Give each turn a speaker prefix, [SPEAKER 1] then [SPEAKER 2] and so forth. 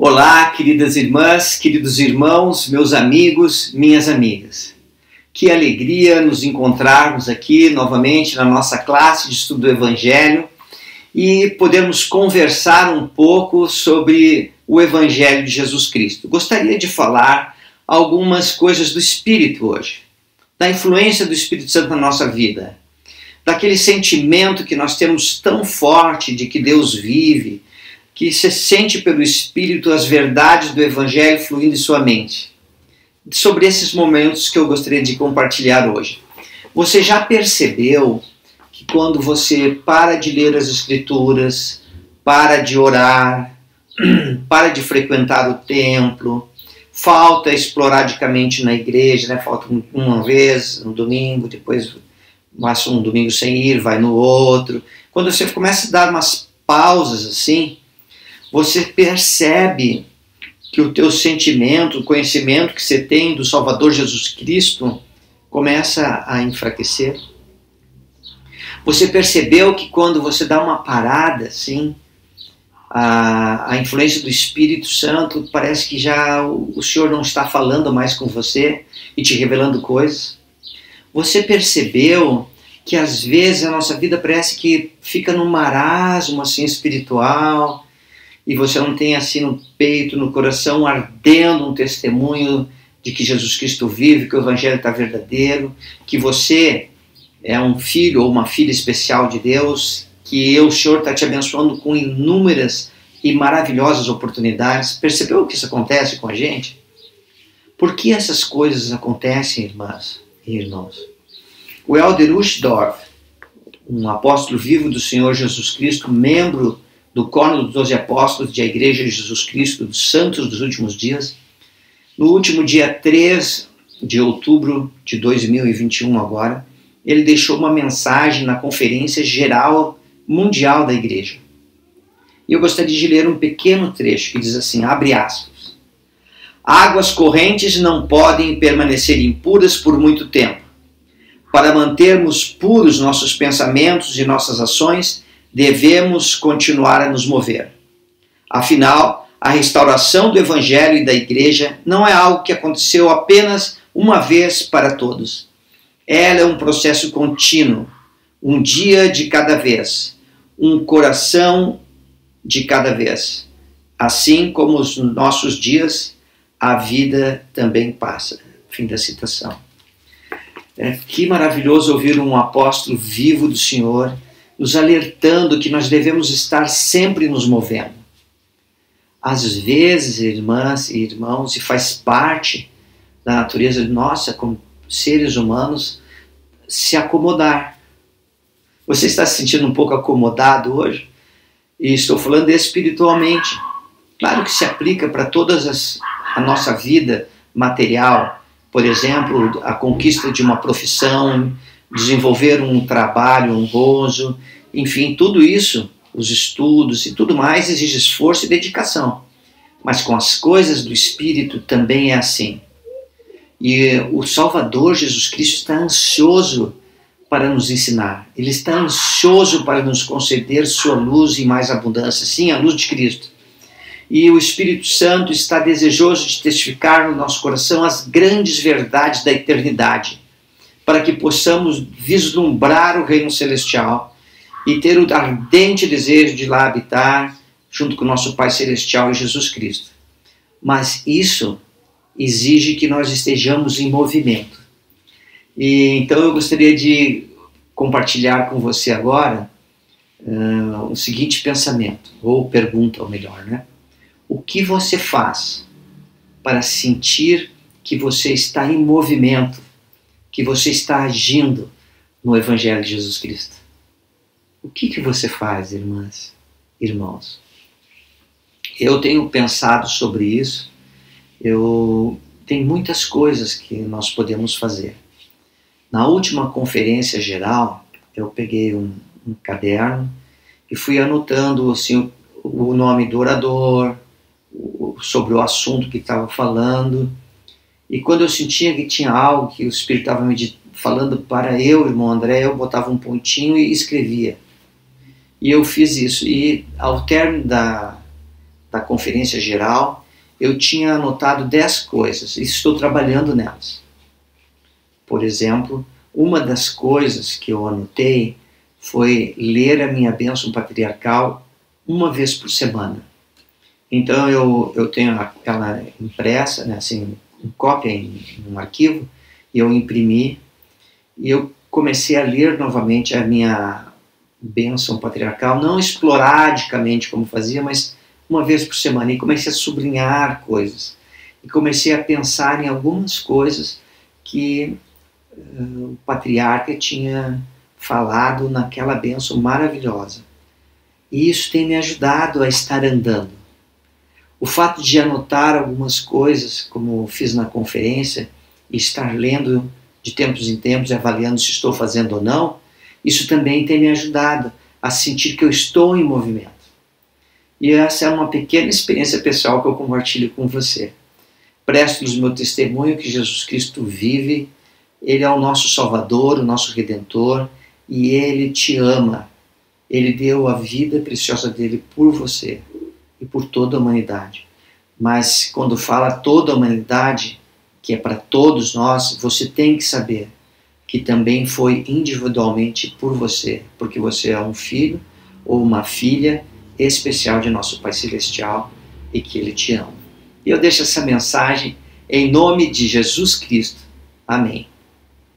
[SPEAKER 1] Olá, queridas irmãs, queridos irmãos, meus amigos, minhas amigas. Que alegria nos encontrarmos aqui novamente na nossa classe de estudo do Evangelho e podermos conversar um pouco sobre o Evangelho de Jesus Cristo. Gostaria de falar algumas coisas do Espírito hoje, da influência do Espírito Santo na nossa vida, daquele sentimento que nós temos tão forte de que Deus vive, que se sente pelo Espírito as verdades do Evangelho fluindo em sua mente. Sobre esses momentos que eu gostaria de compartilhar hoje. Você já percebeu que quando você para de ler as Escrituras, para de orar, para de frequentar o templo, falta esporadicamente na igreja, né? Falta uma vez no domingo, depois passa um domingo sem ir, vai no outro. Quando você começa a dar umas pausas assim, você percebe que o teu sentimento, o conhecimento que você tem do Salvador Jesus Cristo começa a enfraquecer. Você percebeu que quando você dá uma parada, assim, a influência do Espírito Santo parece que já o Senhor não está falando mais com você e te revelando coisas. Você percebeu que às vezes a nossa vida parece que fica num marasmo assim, espiritual, e você não tem assim no peito, no coração, ardendo um testemunho de que Jesus Cristo vive, que o Evangelho está verdadeiro, que você é um filho ou uma filha especial de Deus, que o Senhor está te abençoando com inúmeras e maravilhosas oportunidades. Percebeu que isso acontece com a gente? Por que essas coisas acontecem, irmãs e irmãos? O Elder Uchtdorf, um apóstolo vivo do Senhor Jesus Cristo, membro do Coro dos 12 Apóstolos da Igreja de Jesus Cristo, dos Santos dos Últimos Dias, no último dia 3 de outubro de 2021 agora, ele deixou uma mensagem na Conferência Geral Mundial da Igreja. E eu gostaria de ler um pequeno trecho que diz assim, abre aspas, águas correntes não podem permanecer impuras por muito tempo. Para mantermos puros nossos pensamentos e nossas ações, devemos continuar a nos mover. Afinal, a restauração do Evangelho e da Igreja não é algo que aconteceu apenas uma vez para todos. Ela é um processo contínuo, um dia de cada vez, um coração de cada vez. Assim como os nossos dias, a vida também passa. Fim da citação. Que maravilhoso ouvir um apóstolo vivo do Senhor nos alertando que nós devemos estar sempre nos movendo. Às vezes, irmãs e irmãos, e faz parte da natureza nossa como seres humanos, se acomodar. Você está se sentindo um pouco acomodado hoje? E estou falando espiritualmente. Claro que se aplica para a nossa vida material. Por exemplo, a conquista de uma profissão, desenvolver um trabalho honroso, enfim, tudo isso, os estudos e tudo mais exige esforço e dedicação. Mas com as coisas do Espírito também é assim. E o Salvador Jesus Cristo está ansioso para nos ensinar. Ele está ansioso para nos conceder sua luz em mais abundância. Sim, a luz de Cristo. E o Espírito Santo está desejoso de testificar no nosso coração as grandes verdades da eternidade, para que possamos vislumbrar o reino celestial e ter o ardente desejo de lá habitar junto com o nosso Pai Celestial e Jesus Cristo. Mas isso exige que nós estejamos em movimento. E então eu gostaria de compartilhar com você agora o seguinte pensamento, ou pergunta, ou melhor, né? O que você faz para sentir que você está em movimento, que você está agindo no Evangelho de Jesus Cristo? O que você faz, irmãs, irmãos? Eu tenho pensado sobre isso. Tem muitas coisas que nós podemos fazer. Na última conferência geral, eu peguei um caderno e fui anotando assim, o nome do orador, sobre o assunto que estava falando. E quando eu sentia que tinha algo que o Espírito estava me falando para eu, irmão André, eu botava um pontinho e escrevia. E eu fiz isso. E ao término da conferência geral, eu tinha anotado 10 coisas e estou trabalhando nelas. Por exemplo, uma das coisas que eu anotei foi ler a minha bênção patriarcal uma vez por semana. Então eu tenho ela impressa, né, assim, em cópia em um arquivo, e eu imprimi, e eu comecei a ler novamente a minha bênção patriarcal, não esporadicamente como fazia, mas uma vez por semana, e comecei a sublinhar coisas, e comecei a pensar em algumas coisas que o patriarca tinha falado naquela bênção maravilhosa. E isso tem me ajudado a estar andando. O fato de anotar algumas coisas, como fiz na conferência, e estar lendo de tempos em tempos e avaliando se estou fazendo ou não, isso também tem me ajudado a sentir que eu estou em movimento. E essa é uma pequena experiência pessoal que eu compartilho com você. Presto-lhes meu testemunho que Jesus Cristo vive, Ele é o nosso Salvador, o nosso Redentor, e Ele te ama. Ele deu a vida preciosa dele por você e por toda a humanidade. Mas quando fala toda a humanidade, que é para todos nós, você tem que saber que também foi individualmente por você, porque você é um filho ou uma filha especial de nosso Pai Celestial e que Ele te ama. E eu deixo essa mensagem em nome de Jesus Cristo. Amém.